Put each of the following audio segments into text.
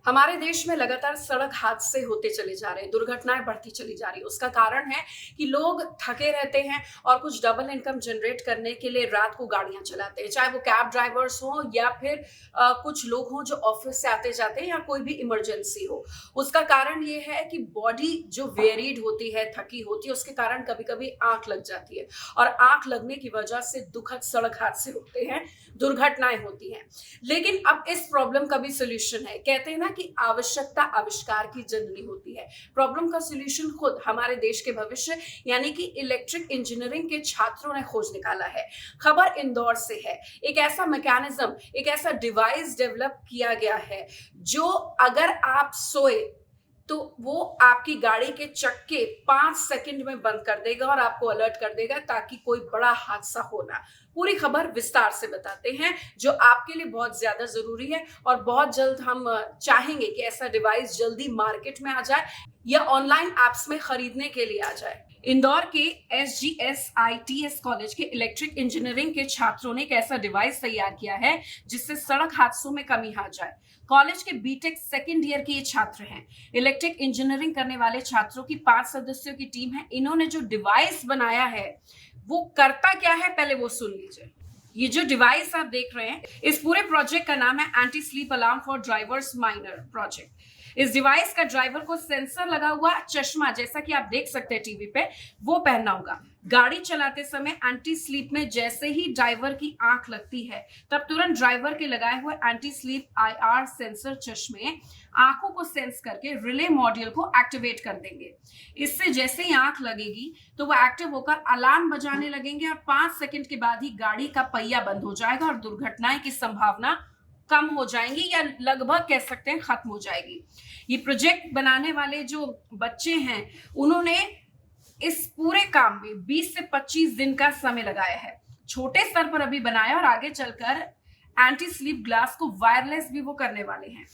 हमारे देश में लगातार सड़क हादसे होते चले जा रहे हैं, दुर्घटनाएं बढ़ती चली जा रही है। उसका कारण है कि लोग थके रहते हैं और कुछ डबल इनकम जनरेट करने के लिए रात को गाड़ियां चलाते हैं, चाहे वो कैब ड्राइवर्स हो या फिर कुछ लोग हों जो ऑफिस से आते जाते हैं या कोई भी इमरजेंसी हो। उसका कारण ये है कि बॉडी जो वेरिड होती है, थकी होती है, उसके कारण कभी कभी आंख लग जाती है और आंख लगने की वजह से दुखद सड़क हादसे होते हैं, दुर्घटनाएं होती हैं। लेकिन अब इस प्रॉब्लम का भी सोल्यूशन है। कहते हैं ना कि आवश्यकता आविष्कार की जननी होती है। प्रॉब्लम का सोल्यूशन खुद हमारे देश के भविष्य यानी कि इलेक्ट्रिक इंजीनियरिंग के छात्रों ने खोज निकाला है। खबर इंदौर से है। एक ऐसा मैकेनिज्म, एक ऐसा डिवाइस डेवलप किया गया है जो अगर आप सोए तो वो आपकी गाड़ी के चक्के 5 सेकंड में बंद कर देगा और आपको अलर्ट कर देगा ताकि कोई बड़ा हादसा हो ना। पूरी खबर विस्तार से बताते हैं जो आपके लिए बहुत ज्यादा जरूरी है और बहुत जल्द हम चाहेंगे कि ऐसा डिवाइस जल्दी मार्केट में आ जाए या ऑनलाइन एप्स में खरीदने के लिए आ जाए। इंदौर के SGSITS कॉलेज के इलेक्ट्रिक इंजीनियरिंग के छात्रों ने एक ऐसा डिवाइस तैयार किया है जिससे सड़क हादसों में कमी आ जाए। कॉलेज के बीटेक सेकेंड ईयर के ये छात्र हैं। इलेक्ट्रिक इंजीनियरिंग करने वाले छात्रों की 5 सदस्यों की टीम है। इन्होंने जो डिवाइस बनाया है वो करता क्या है, पहले वो सुन लीजिए। ये जो डिवाइस आप देख रहे हैं, इस पूरे प्रोजेक्ट का नाम है anti sleep alarm for drivers minor project. इस डिवाइस का ड्राइवर को सेंसर लगा हुआ चश्मा, जैसा कि आप देख सकते हैं टीवी पे, वो पहनना होगा। गाड़ी चलाते समय एंटी स्लीप में जैसे ही ड्राइवर की आंख लगती है तब तुरंत ड्राइवर के लगाए हुए एंटी स्लीप IR सेंसर चश्मे आंखों को सेंस करके रिले मॉड्यूल को एक्टिवेट कर देंगे। इससे जैसे ही आंख लगेगी तो वो एक्टिव होकर अलार्म बजाने लगेंगे और 5 सेकंड के बाद ही गाड़ी का पहिया बंद हो जाएगा और दुर्घटनाएं की संभावना कम हो जाएंगी या लगभग कह सकते हैं खत्म हो जाएगी। ये प्रोजेक्ट बनाने वाले जो बच्चे हैं उन्होंने इस पूरे काम में 20 से 25 दिन का समय लगाया है। छोटे स्तर पर अभी बनाया और आगे चलकर एंटी स्लीप ग्लास को वायरलेस भी वो करने वाले हैं।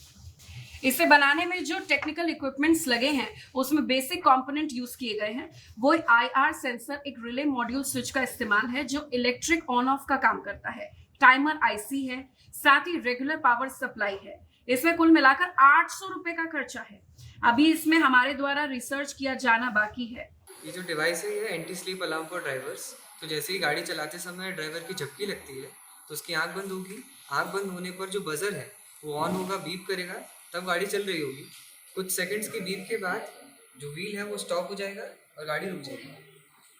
इसे बनाने में जो टेक्निकल इक्विपमेंट्स लगे हैं उसमें बेसिक कंपोनेंट यूज किए गए हैं। वो IR सेंसर, एक रिले मॉड्यूल स्विच का इस्तेमाल है जो इलेक्ट्रिक ऑन ऑफ का काम करता है, टाइमर IC है, साथ ही रेगुलर पावर सप्लाई है। इसमें कुल मिलाकर 800 रुपए का खर्चा है। अभी इसमें हमारे द्वारा रिसर्च किया जाना बाकी है। ये जो डिवाइस है ये anti sleep alarm for drivers. तो जैसे ही गाड़ी चलाते समय ड्राइवर की झपकी लगती है तो उसकी आंख बंद होगी। आंख बंद होने पर जो बजर है वो ऑन होगा, बीप करेगा, तब गाड़ी चल रही होगी। कुछ सेकंड्स की बीप के बाद जो व्हील है वो स्टॉप हो जाएगा और गाड़ी रुक जाएगी।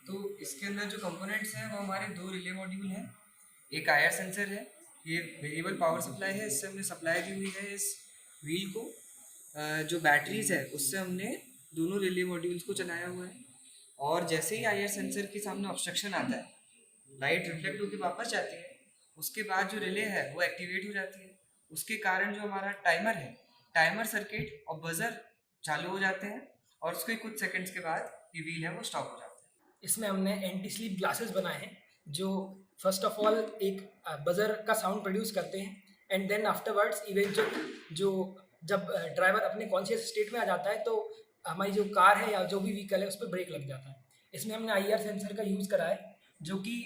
तो इसके अंदर जो कंपोनेंट्स हैं वो हमारे 2 रिले मॉड्यूल हैं, एक IR सेंसर है, ये वेरिएबल पावर सप्लाई है, इससे हमने सप्लाई दी हुई है इस व्हील को। जो बैटरीज है उससे हमने दोनों रिले मॉड्यूल्स को चलाया हुआ है। और जैसे ही IR सेंसर के सामने ऑब्स्ट्रक्शन आता है, लाइट रिफ्लेक्ट होकर वापस जाती है, उसके बाद जो रिले है वो एक्टिवेट हो जाती है। उसके कारण जो हमारा टाइमर है, टाइमर सर्किट और बजर चालू हो जाते हैं और उसके कुछ सेकंड्स के बाद ये व्हील है वो स्टॉप हो जाता है। इसमें हमने एंटी स्लीप ग्लासेस बनाए हैं जो फर्स्ट ऑफ ऑल एक बजर का साउंड प्रोड्यूस करते हैं एंड देन आफ्टरवर्ड्स इवेंचुअली जो जब ड्राइवर अपने कॉन्शियस स्टेट में आ जाता है तो हमारी जो कार है या जो भी व्हीकल है उस पर ब्रेक लग जाता है। इसमें हमने IR सेंसर का यूज़ करा है जो कि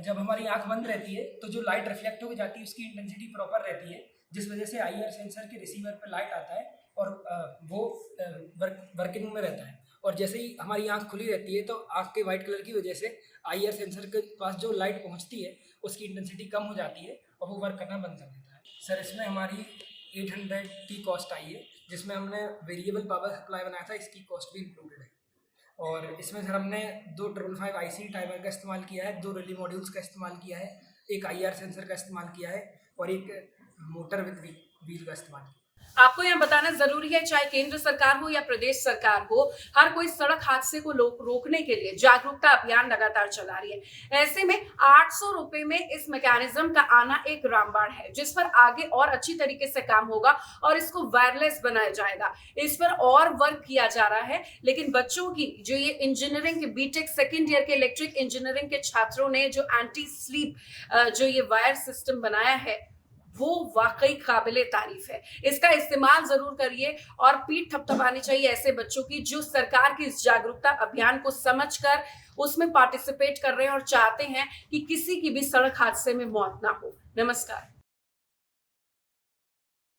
जब हमारी आंख बंद रहती है तो जो लाइट रिफ्लेक्ट होकर जाती है उसकी इंटेंसिटी प्रॉपर रहती है, जिस वजह से IR सेंसर के रिसीवर पर लाइट आता है और वो वर्किंग में रहता है। और जैसे ही हमारी आंख खुली रहती है तो आंख के वाइट कलर की वजह से IR सेंसर के पास जो लाइट पहुंचती है उसकी इंटेंसिटी कम हो जाती है और वो वर्क करना बंद कर देता है। सर इसमें हमारी 800 की कॉस्ट आई है, जिसमें हमने वेरिएबल पावर सप्लाई बनाया था, इसकी कॉस्ट भी इंक्लूडेड है। और इसमें सर हमने 2 555 IC टाइमर का इस्तेमाल किया है, 2 रिले मॉड्यूल्स का इस्तेमाल किया है, एक IR सेंसर का इस्तेमाल किया है और एक मोटर विद व्हील का इस्तेमाल किया। आपको यहाँ बताना जरूरी है, चाहे केंद्र सरकार हो या प्रदेश सरकार हो, हर कोई सड़क हादसे को रोकने के लिए जागरूकता अभियान लगातार चला रही है। ऐसे में 800 रुपए में इस मैकेनिज्म का आना एक रामबाण है जिस पर आगे और अच्छी तरीके से काम होगा और इसको वायरलेस बनाया जाएगा। इस पर और वर्क किया जा रहा है, लेकिन बच्चों की जो ये इंजीनियरिंग के बीटेक सेकेंड ईयर के इलेक्ट्रिक इंजीनियरिंग के छात्रों ने जो एंटी स्लीप जो ये वायर सिस्टम बनाया है वो वाकई काबिले तारीफ है। इसका इस्तेमाल जरूर करिए और पीठ थपथपानी चाहिए ऐसे बच्चों की जो सरकार की इस जागरूकता अभियान को समझकर उसमें पार्टिसिपेट कर रहे हैं और चाहते हैं कि किसी की भी सड़क हादसे में मौत ना हो। नमस्कार।